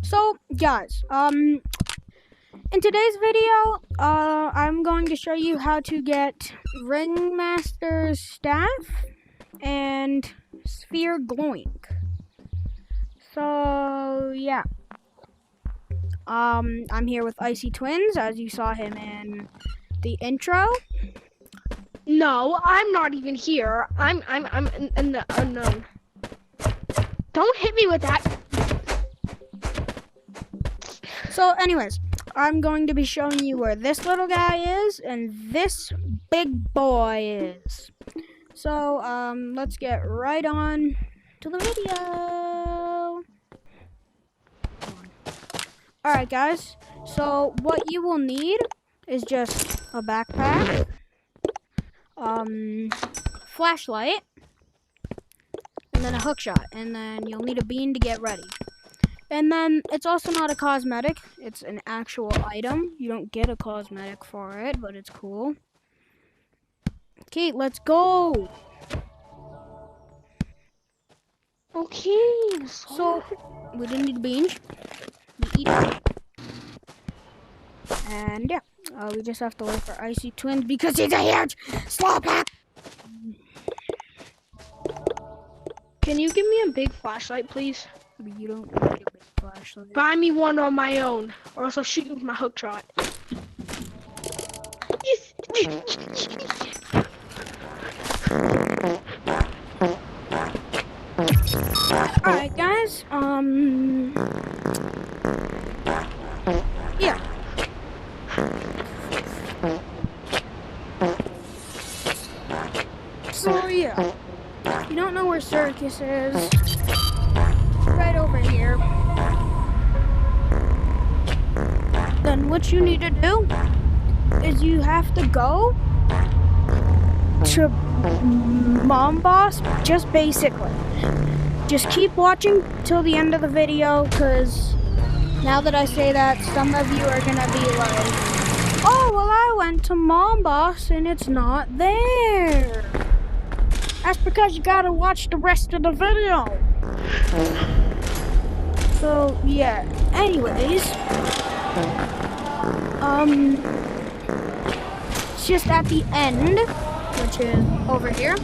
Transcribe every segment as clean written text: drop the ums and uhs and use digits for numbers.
So, guys, in today's video, I'm going to show you how to get Ringmaster's Staff and Sphere Glonk. So, yeah. I'm here with Icy Twins, as you saw him in the intro. No, I'm not even here. I'm in the unknown. Don't hit me with that. So, anyways, I'm going to be showing you where this little guy is and this big boy is. So, let's get right on to the video. Alright, guys. So, what you will need is just a backpack, flashlight, and then a hook shot, and then you'll need a bean to get ready. And then it's also not a cosmetic, it's an actual item. You don't get a cosmetic for it, but it's cool. Okay, let's go. Okay. So we didn't need beans. We eat it. And yeah, we just have to wait for Icy Twins because he's a huge slowpoke. Can you give me a big flashlight, please? You don't need a big flashlight. Buy me one on my own, or else I'll shoot you with my hook shot. Alright, guys, yeah. So, yeah. If you don't know where Circus is, right over here. Then what you need to do is you have to go to Mom Boss, just basically. Just keep watching till the end of the video, because now that I say that, some of you are gonna be like, oh, well, I went to Mom Boss and it's not there. That's because you gotta watch the rest of the video. So, yeah. Anyways, it's just at the end, which is over here.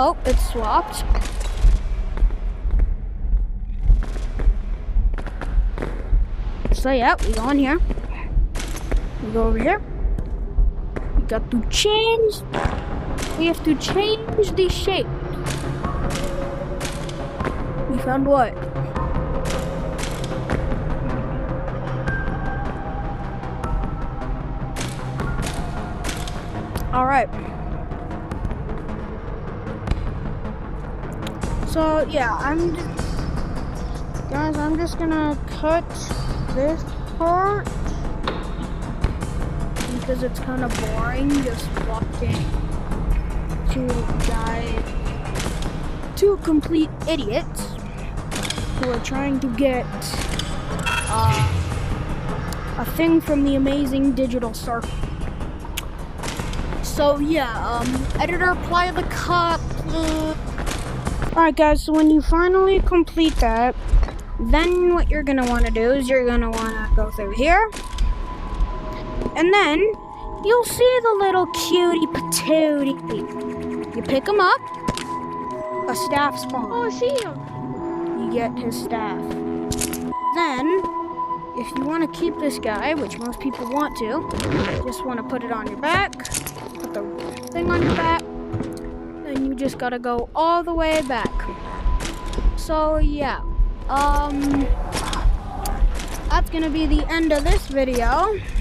Oh, it's swapped. So yeah, we go in here. We go over here. We got to change. We have to change the shape. We found what? All right. So yeah, I'm just gonna cut this part because it's kind of boring just watching two guys, two complete idiots who are trying to get a thing from the amazing digital circle. So yeah, editor, apply the cut. Alright guys, so when you finally complete that, then what you're gonna want to do is you're gonna want to go through here, and then you'll see the little cutie patootie. You pick him up, a staff spawn. Oh, I see him. You get his staff. Then, if you want to keep this guy, which most people want to, just want to put it on your back, put the thing on your back, then you just gotta go all the way back. So yeah, that's gonna be the end of this video.